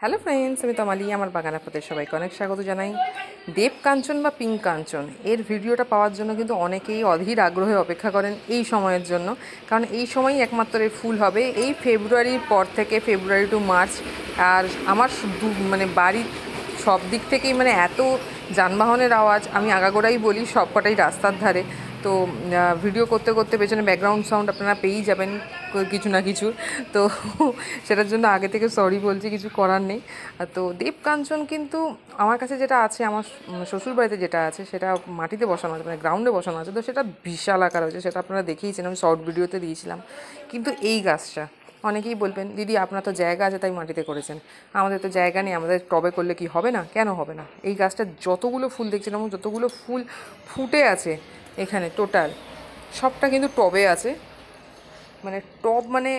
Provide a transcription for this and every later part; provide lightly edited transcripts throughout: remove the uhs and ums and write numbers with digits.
Hello friends, আমি তমালি। আমার বাগান আপনাদের সবাইকে অনেক স্বাগত জানাই। দেব কাঞ্চন বা পিঙ্ক কাঞ্চন এর ভিডিওটা পাওয়ার জন্য কিন্তু অনেকেই অধীর আগ্রহে অপেক্ষা করেন এই সময়ের জন্য, কারণ এই সময়ই একমাত্র এর ফুল হবে। এই ফেব্রুয়ারির পর থেকে, ফেব্রুয়ারি টু মার্চ। আর আমার মানে বাড়ির সব দিক থেকেই মানে এত যানবাহনের আওয়াজ, আমি আগাগোড়াই বলি সব কটাই রাস্তার ধারে। তো ভিডিও করতে করতে পেছনে ব্যাকগ্রাউন্ড সাউন্ড আপনারা পেয়েই যাবেন কিছু না কিছু। তো সেটার জন্য আগে থেকে সরি বলছি, কিছু করার নেই। তো দেব কাঞ্চন কিন্তু আমার কাছে যেটা আছে, আমার শ্বশুরবাড়িতে যেটা আছে, সেটা মাটিতে বসানো আছে, মানে গ্রাউন্ডে বসানো আছে। তো সেটা বিশাল আকার হয়েছে, সেটা আপনারা দেখেইছেন, আমি শর্ট ভিডিওতে দিয়েছিলাম। কিন্তু এই গাছটা অনেকেই বলবেন, দিদি আপনার তো জায়গা আছে তাই মাটিতে করেছেন, আমাদের তো জায়গা নেই, আমাদের টবে করলে কি হবে না? কেন হবে না? এই গাছটা যতগুলো ফুল দেখছিলাম, যতগুলো ফুল ফুটে আছে এখানে টোটাল সবটা কিন্তু টবে আছে। মানে টব মানে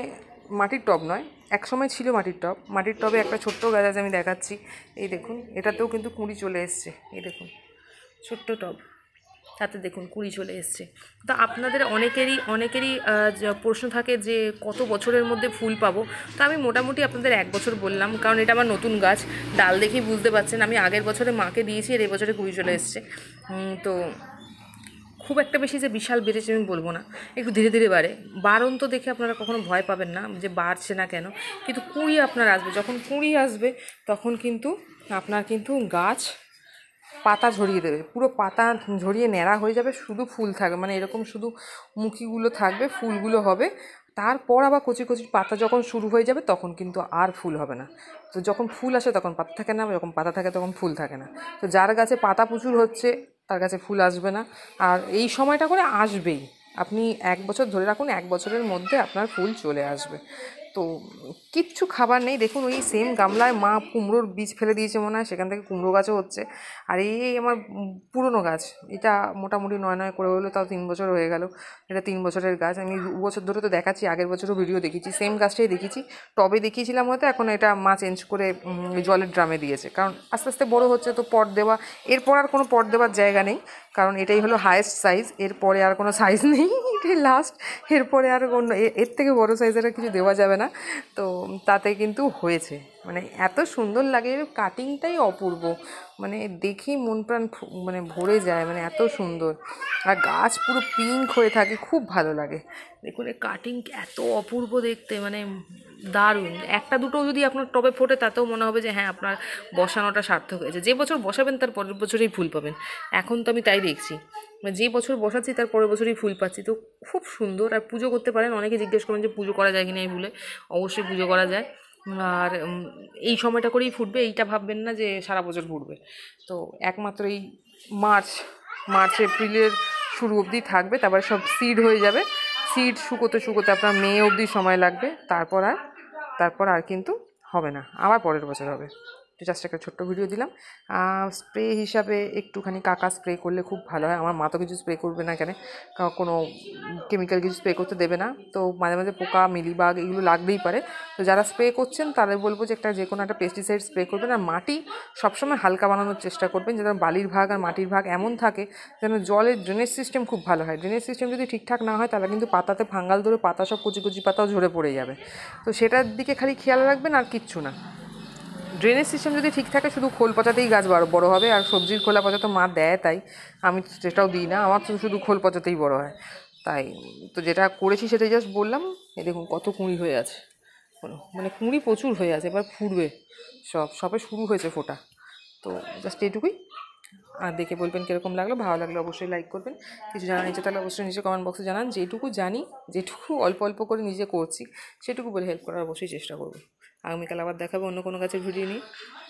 মাটির টব নয়, এক সময় ছিল মাটির টব। মাটির টবে একটা ছোট্ট গাছ আছে, আমি দেখাচ্ছি। এই দেখুন, এটাতেও কিন্তু কুঁড়ি চলে এসছে। এই দেখুন, ছোট্ট টব, তাতে দেখুন কুঁড়ি চলে এসছে। তো আপনাদের অনেকেরই প্রশ্ন থাকে যে কত বছরের মধ্যে ফুল পাবো। তো আমি মোটামুটি আপনাদের 1 বছর বললাম, কারণ এটা আমার নতুন গাছ। ডাল দেখেই বুঝতে পারছেন, আমি আগের বছরে মাকে দিয়েছি আর এই বছরে কুঁড়ি চলে এসছে। তো খুব একটা বেশি যে বিশাল বেড়েছে আমি বলবো না, একটু ধীরে ধীরে বাড়ে। বাড়ন্ত দেখে আপনারা কখনো ভয় পাবেন না যে বাড়ছে না কেন, কিন্তু কুঁড়ি আপনার আসবে। যখন কুঁড়ি আসবে তখন কিন্তু আপনার কিন্তু গাছ পাতা ঝরিয়ে দেবে, পুরো পাতা ঝরিয়ে ন্যাড়া হয়ে যাবে, শুধু ফুল থাকবে, মানে এরকম শুধু মুখিগুলো থাকবে, ফুলগুলো হবে। তারপর আবার কচি কচি পাতা যখন শুরু হয়ে যাবে তখন কিন্তু আর ফুল হবে না। তো যখন ফুল আসে তখন পাতা থাকে না, যখন পাতা থাকে তখন ফুল থাকে না। তো যার গাছে পাতা প্রচুর হচ্ছে তার কাছে ফুল আসবে না। আর এই সময়টা করে আসবেই, আপনি 1 বছর ধরে রাখুন, 1 বছরের মধ্যে আপনার ফুল চলে আসবে। তো কিচ্ছু খাবার নেই। দেখুন, ওই সেম গামলায় মা কুমড়োর বীজ ফেলে দিয়েছে মনে হয়, সেখান থেকে কুমড়ো গাছও হচ্ছে। আর এই আমার পুরনো গাছ, এটা মোটামুটি নয় নয় করে হলো, তাও 3 বছর হয়ে গেল। এটা 3 বছরের গাছ। আমি 2 বছর ধরে তো দেখাচ্ছি, আগের বছরও ভিডিও দেখিয়েছি, সেম গাছটাই দেখিয়েছি। টবে দেখিয়েছিলাম হয়তো, এখন এটা মা চেঞ্জ করে জলের ড্রামে দিয়েছে, কারণ আস্তে আস্তে বড়ো হচ্ছে তো পট দেওয়া, এরপর আর কোনো পট দেওয়ার জায়গা নেই, কারণ এটাই হলো হায়েস্ট সাইজ। এরপরে আর কোনো সাইজ নেই, এটাই লাস্ট। এরপরে আর কোনো এর থেকে বড়ো সাইজের আর কিছু দেওয়া যাবে না। তো তাতে কিন্তু হয়েছে, মানে এত সুন্দর লাগে, কাটিংটাই অপূর্ব, মানে দেখেই মন প্রাণ মানে ভরে যায়, মানে এত সুন্দর। আর গাছ পুরো পিঙ্ক হয়ে থাকে, খুব ভালো লাগে। দেখুন এই কাটিং এত অপূর্ব দেখতে, মানে দারুণ। একটা দুটো যদি আপনার টবে ফোটে তাতেও মনে হবে যে হ্যাঁ, আপনার বসানোটা সার্থক হয়েছে। যে বছর বসাবেন তার পরের বছরেই ফুল পাবেন। এখন তো আমি তাই দেখছি, মানে যে বছর বসাচ্ছি তার পরের বছরই ফুল পাচ্ছি। তো খুব সুন্দর। আর পুজো করতে পারেন, অনেকে জিজ্ঞেস করেন যে পুজো করা যায় কি না এই ফুলে। অবশ্যই পুজো করা যায়। আর এই সময়টা করেই ফুটবে, এইটা ভাববেন না যে সারা বছর ফুটবে। তো একমাত্র এই মার্চ এপ্রিলের শুরু অবধি থাকবে, তারপরে সব সিড হয়ে যাবে। সিড শুকোতে শুকোতে আপনার মে অবধি সময় লাগবে, তারপর আর কিন্তু হবে না, আবার পরের বছর হবে। তো জাস্ট একটা ছোট্ট ভিডিও দিলাম। স্প্রে হিসাবে একটুখানি কাকা স্প্রে করলে খুব ভালো হয়। আমার মা তো কিছু স্প্রে করবে না, কেন কোনো কেমিক্যাল কিছু স্প্রে করতে দেবে না। তো মাঝে মাঝে পোকা, মিলিবাগ এগুলো লাগতেই পারে। তো যারা স্প্রে করছেন তাদের বলবো যে যে কোনো একটা পেস্টিসাইড স্প্রে করবেন। আর মাটি সবসময় হালকা বানানোর চেষ্টা করবেন, যেন বালির ভাগ আর মাটির ভাগ এমন থাকে যেন জলের ড্রেনেজ সিস্টেম খুব ভালো হয়। ড্রেনেজ সিস্টেম যদি ঠিকঠাক না হয় তাহলে কিন্তু পাতাতে ফাঙ্গাল ধরে পাতা সব কুচি কুচি পাতাও ঝরে পড়ে যাবে। তো সেটার দিকে খালি খেয়াল রাখবেন, আর কিচ্ছু না। ড্রেনেজ সিস্টেম যদি ঠিক থাকে, শুধু খোল পচাতেই গাছ বড় হবে। আর সবজির খোলা পচা তো মা দেয়, তাই আমি সেটাও দিই না, আমার তো শুধু খোল পচাতেই বড় হয়। তাই তো যেটা করেছি সেটাই জাস্ট বললাম। এই দেখুন কত কুঁড়ি হয়ে আছে, মানে কুঁড়ি প্রচুর হয়ে আছে, এবার ফুটবে। সবে শুরু হয়েছে ফোটা। তো জাস্ট এইটুকুই। আর দেখে বলবেন কীরকম লাগলো। ভালো লাগলে অবশ্যই লাইক করবেন। কিছু জানার ইচ্ছে তাহলে অবশ্যই নিচে কমেন্ট বক্সে জানান। যেটুকু জানি, যেটুকু অল্প অল্প করে নিজে করছি, সেটুকু বলে হেল্প করার অবশ্যই চেষ্টা করবো। আগামীকাল আবার দেখাবো অন্য কোনো গাছের ভিডিও নিয়ে।